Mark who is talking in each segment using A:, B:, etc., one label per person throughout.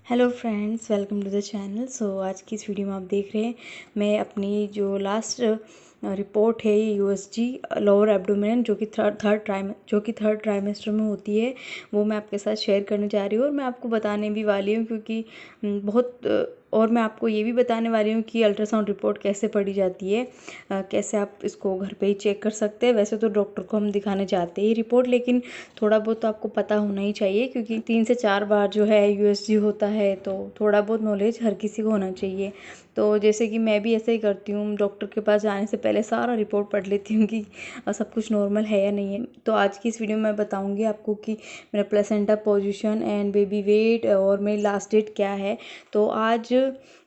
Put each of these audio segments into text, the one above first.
A: Hello friends, welcome to the channel. आज की इस वीडियो में आप देख रहे हैं मैं अपनी जो लास्ट रिपोर्ट है यूएसजी लोअर एब्डोमेन जो कि थर्ड ट्राइमेस्टर में होती है, वो मैं आपके साथ शेयर करने जा रही हूँ। और मैं आपको बताने भी वाली हूँ क्योंकि और मैं आपको ये भी बताने वाली हूँ कि अल्ट्रासाउंड रिपोर्ट कैसे पढ़ी जाती है, कैसे आप इसको घर पे ही चेक कर सकते हैं। वैसे तो डॉक्टर को हम दिखाने जाते ही रिपोर्ट, लेकिन थोड़ा बहुत तो आपको पता होना ही चाहिए क्योंकि 3 से 4 बार जो है यूएसजी होता है, तो थोड़ा बहुत नॉलेज हर किसी को होना चाहिए। तो जैसे कि मैं भी ऐसे ही करती हूँ, डॉक्टर के पास जाने से पहले सारा रिपोर्ट पढ़ लेती हूँ कि सब कुछ नॉर्मल है या नहीं है। तो आज की इस वीडियो में मैं बताऊँगी आपको कि मेरा placenta position and baby weight और मेरी लास्ट डेट क्या है। तो आज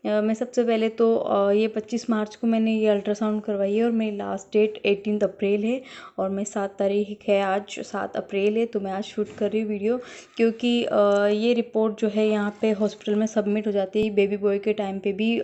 A: मैं सबसे पहले तो ये 25 मार्च को मैंने ये अल्ट्रासाउंड करवाई है और मेरी लास्ट डेट 18 अप्रैल है और मैं 7 तारीख है, आज 7 अप्रैल है। तो मैं आज शूट कर रही हूँ वीडियो क्योंकि ये रिपोर्ट जो है यहाँ पे हॉस्पिटल में सबमिट हो जाती है। बेबी बॉय के टाइम पे भी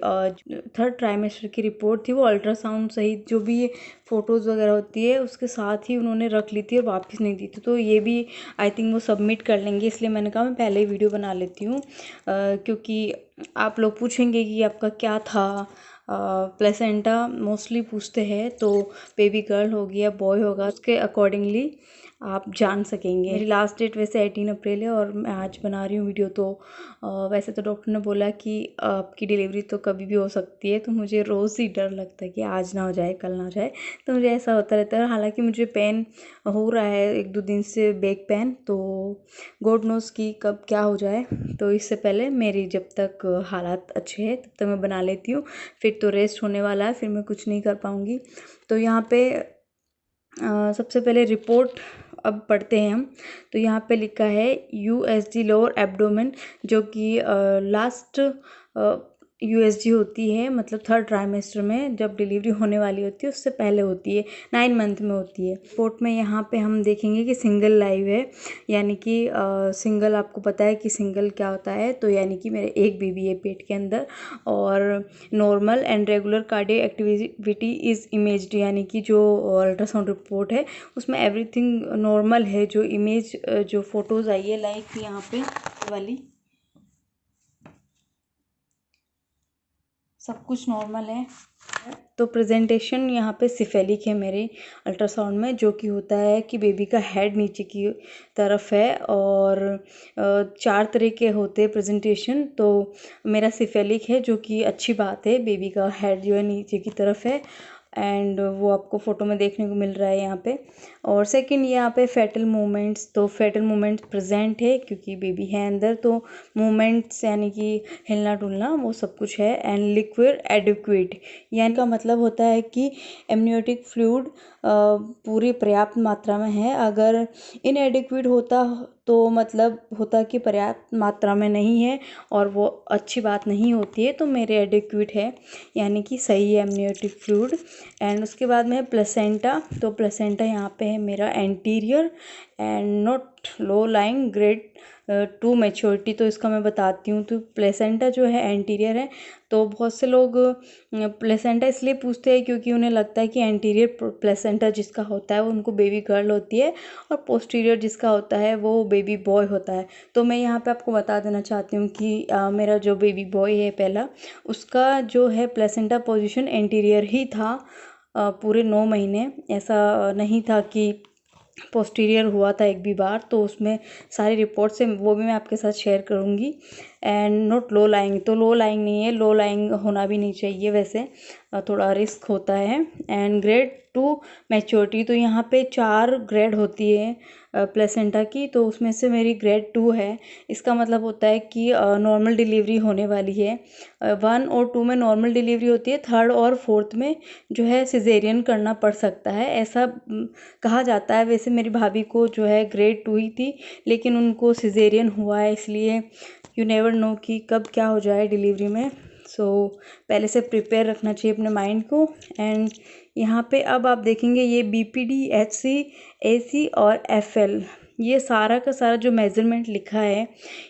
A: थर्ड ट्राइमेस्टर की रिपोर्ट थी, वो अल्ट्रासाउंड सहित जो भी ये फ़ोटोज़ वगैरह होती है उसके साथ ही उन्होंने रख ली थी और वापस नहीं दी थी। तो ये भी आई थिंक वो सबमिट कर लेंगे, इसलिए मैंने कहा मैं पहले ही वीडियो बना लेती हूँ क्योंकि आप लोग पूछेंगे कि आपका क्या था। प्लेसेंटा मोस्टली पूछते हैं, तो बेबी गर्ल होगी या बॉय होगा उसके अकॉर्डिंगली आप जान सकेंगे। मेरी लास्ट डेट वैसे 18 अप्रैल है और मैं आज बना रही हूँ वीडियो। तो वैसे तो डॉक्टर ने बोला कि आपकी डिलीवरी तो कभी भी हो सकती है, तो मुझे रोज़ ही डर लगता है कि आज ना हो जाए कल ना हो जाए, तो मुझे ऐसा होता रहता है। हालांकि मुझे पेन हो रहा है 1-2 दिन से, बैक पेन, तो गॉड नोज़ की कब क्या हो जाए। तो इससे पहले मेरी जब तक हालात अच्छे हैं तब तक मैं बना लेती हूँ, फिर तो रेस्ट होने वाला है, फिर मैं कुछ नहीं कर पाऊँगी। तो यहाँ पे सबसे पहले रिपोर्ट अब पढ़ते हैं हम। तो यहाँ पे लिखा है यूएसजी लोअर एब्डोमेन, जो कि लास्ट यूएसजी होती है, मतलब थर्ड ट्राइमेस्टर में जब डिलीवरी होने वाली होती है उससे पहले होती है, 9 मंथ में होती है। रिपोर्ट में यहाँ पे हम देखेंगे कि सिंगल लाइव है, यानी कि सिंगल, आपको पता है कि सिंगल क्या होता है। तो यानी कि मेरे एक बेबी है पेट के अंदर और normal and regular cardiac activity is imaged, यानी कि जो अल्ट्रासाउंड रिपोर्ट है उसमें एवरीथिंग नॉर्मल है। जो इमेज जो फोटोज़ आई है, लाइक यहाँ पे वाली, सब कुछ नॉर्मल है। तो प्रेजेंटेशन यहाँ पे सिफेलिक है मेरे अल्ट्रासाउंड में, जो कि होता है कि बेबी का हेड नीचे की तरफ है और 4 तरह के होते हैं प्रेजेंटेशन। तो मेरा सिफेलिक है, जो कि अच्छी बात है। बेबी का हेड जो है नीचे की तरफ है एंड वो आपको फ़ोटो में देखने को मिल रहा है यहाँ पे। और सेकंड यहाँ पे फेटल मूवमेंट्स, तो फेटल मूवमेंट्स प्रेजेंट है क्योंकि बेबी है अंदर, तो मूवमेंट्स यानी कि हिलना डुलना वो सब कुछ है। एंड लिक्विड एडिक्वेट, यानी का मतलब होता है कि एमनियोटिक फ्लूइड पूरी पर्याप्त मात्रा में है। अगर इनएडिक्वेट होता तो मतलब होता कि पर्याप्त मात्रा में नहीं है और वो अच्छी बात नहीं होती है। तो मेरे एडिक्वेट है, यानी कि सही है एमनियोटिक फ्लूइड। एंड उसके बाद में है प्लेसेंटा। तो प्लेसेंटा यहाँ पे है मेरा anterior and not low lying grade 2 maturity. तो इसका मैं बताती हूँ। तो प्लेसेंटा जो है एंटीरियर है, तो बहुत से लोग प्लेसेंटा इसलिए पूछते हैं क्योंकि उन्हें लगता है कि एंटीरियर प्लेसेंटा जिसका होता है वो उनको बेबी गर्ल होती है और पोस्टीरियर जिसका होता है वो बेबी बॉय होता है। तो मैं यहाँ पे आपको बता देना चाहती हूँ कि मेरा जो बेबी बॉय है पहला, उसका जो है प्लेसेंटा पोजीशन एंटीरियर ही था पूरे 9 महीने। ऐसा नहीं था कि पोस्टीरियर हुआ था एक भी बार। तो उसमें सारी रिपोर्ट्स है, वो भी मैं आपके साथ शेयर करूँगी। एंड नॉट लो लाइंग, तो लो लाइंग नहीं है, लो लाइंग होना भी नहीं चाहिए, वैसे थोड़ा रिस्क होता है। एंड ग्रेड 2 मैच्योरिटी, तो यहाँ पे 4 ग्रेड होती है प्लेसेंटा की, तो उसमें से मेरी ग्रेड 2 है। इसका मतलब होता है कि नॉर्मल डिलीवरी होने वाली है। 1 और 2 में नॉर्मल डिलीवरी होती है, 3rd और 4th में जो है सिजेरियन करना पड़ सकता है, ऐसा कहा जाता है। वैसे मेरी भाभी को जो है ग्रेड 2 ही थी, लेकिन उनको सिजेरियन हुआ है, इसलिए यू नेवर नो कि कब क्या हो जाए डिलीवरी में। सो पहले से प्रिपेयर रखना चाहिए अपने माइंड को। एंड यहाँ पे अब आप देखेंगे ये BPD, HC, AC और FL, ये सारा का सारा जो मेज़रमेंट लिखा है,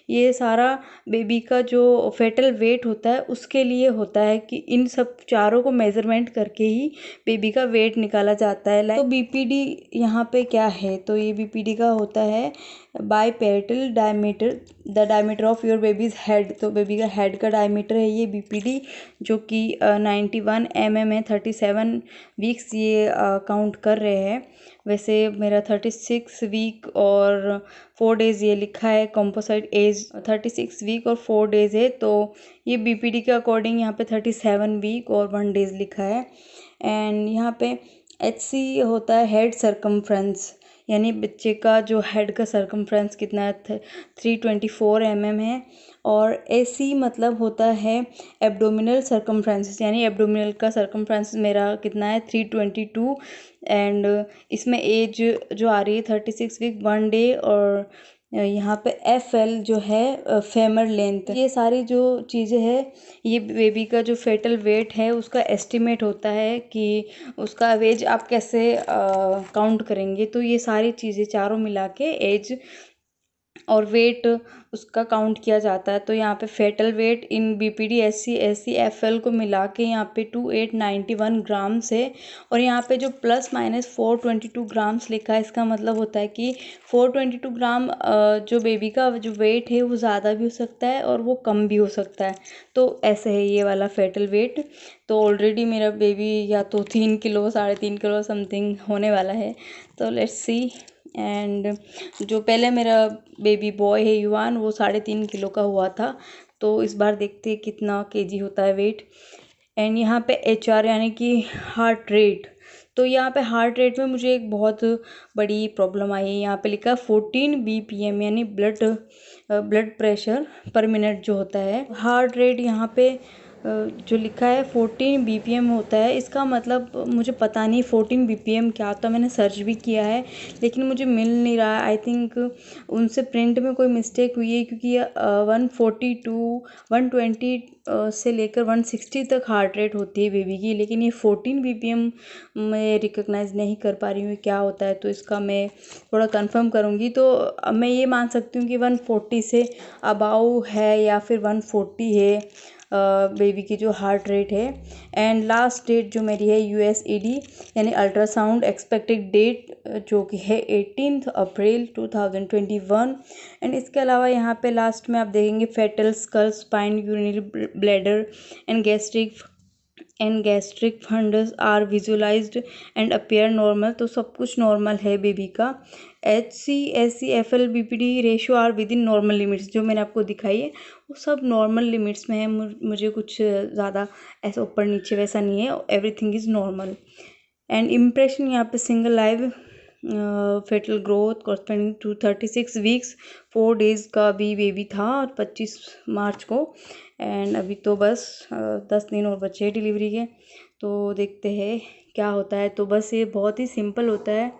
A: ये सारा बेबी का जो फेटल वेट होता है उसके लिए होता है कि इन सब चारों को मेज़रमेंट करके ही बेबी का वेट निकाला जाता है। तो BPD यहाँ पे क्या है, तो ये BPD का होता है biparietal diameter, the diameter of your baby's head, तो बेबी का हेड का डायमीटर है ये BPD, जो कि 91 mm है। 37 वीक्स ये काउंट कर रहे हैं। वैसे मेरा 36 वीक और 4 डेज़ ये लिखा है। कंपोसाइट एज 36 वीक और 4 डेज़ है, तो ये BPD के अकॉर्डिंग यहाँ पे 37 वीक और 1 डेज़ लिखा है। एंड यहाँ पे HC होता है हेड सरकमफ्रेंस, यानी बच्चे का जो हेड का सरकमफ्रेंस कितना है 324 mm है। और AC मतलब होता है एब्डोमिनल सरकमफ्रेंस, यानी एब्डोमिनल का सरकमफ्रेंस मेरा कितना है 322। एंड इसमें एज जो आ रही है 36 वीक 1 डे। और यहाँ पे FL जो है फेमर लेंथ, ये सारी जो चीज़ें हैं ये बेबी का जो फेटल वेट है उसका एस्टिमेट होता है कि उसका वेज आप कैसे काउंट करेंगे। तो ये सारी चीज़ें चारों मिला के एज और वेट उसका काउंट किया जाता है। तो यहाँ पे फेटल वेट इन BPD SC FL को मिला के यहाँ पे 2891 ग्राम्स है। और यहाँ पे जो प्लस माइनस 422 ग्राम्स लिखा है, इसका मतलब होता है कि 422 ग्राम जो बेबी का जो वेट है वो ज़्यादा भी हो सकता है और वो कम भी हो सकता है। तो ऐसे है ये वाला फेटल वेट। तो ऑलरेडी मेरा बेबी या तो 3 किलो 3.5 किलो समथिंग होने वाला है। तो लेट्स सी। एंड जो पहले मेरा बेबी बॉय है युवान, वो 3.5 किलो का हुआ था। तो इस बार देखते हैं कितना केजी होता है वेट। एंड यहाँ पे HR यानी कि हार्ट रेट, तो यहाँ पे हार्ट रेट में मुझे एक बहुत बड़ी प्रॉब्लम आई है। यहाँ पे लिखा है 14 BPM, यानी ब्लड प्रेशर पर मिनट जो होता है। हार्ट रेट यहाँ पे जो लिखा है 14 BPM होता है। इसका मतलब मुझे पता नहीं 14 BPM क्या होता है, मैंने सर्च भी किया है लेकिन मुझे मिल नहीं रहा है। आई थिंक उनसे प्रिंट में कोई मिस्टेक हुई है, क्योंकि 142 120 से लेकर 160 तक हार्ट रेट होती है बेबी की, लेकिन ये 14 BPM मैं रिकॉग्नाइज़ नहीं कर पा रही हूँ क्या होता है। तो इसका मैं थोड़ा कंफर्म करूँगी। तो मैं ये मान सकती हूँ कि 140 से अबाउ है या फिर 140 है बेबी की जो हार्ट रेट है। एंड लास्ट डेट जो मेरी है USED यानी अल्ट्रासाउंड एक्सपेक्टेड डेट जो कि है 18 अप्रैल 2021। एंड इसके अलावा यहाँ पे लास्ट में आप देखेंगे foetal skull spine urinary bladder and gastric fundus are visualised and appear normal. तो सब कुछ नॉर्मल है बेबी का। HC SC FL BPD ratio are within normal limits, जो मैंने आपको दिखाई है वो सब नॉर्मल लिमिट्स में है। मुझे कुछ ज़्यादा ऐसा ऊपर नीचे वैसा नहीं है, everything is normal. And impression यहाँ पे single live foetal growth corresponding to 36 weeks 4 days का भी बेबी था और 25 मार्च को। एंड अभी तो बस 10 दिन और बचे डिलीवरी के, तो देखते हैं क्या होता है। तो बस ये बहुत ही सिंपल होता है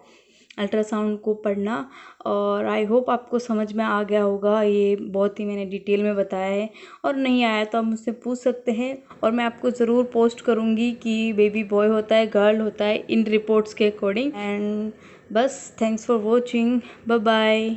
A: अल्ट्रासाउंड को पढ़ना। और आई होप आपको समझ में आ गया होगा। ये बहुत ही मैंने डिटेल में बताया है, और नहीं आया तो आप मुझसे पूछ सकते हैं और मैं आपको ज़रूर पोस्ट करूँगी कि बेबी बॉय होता है गर्ल होता है इन रिपोर्ट्स के अकॉर्डिंग। एंड बस thanks for watching, bye bye.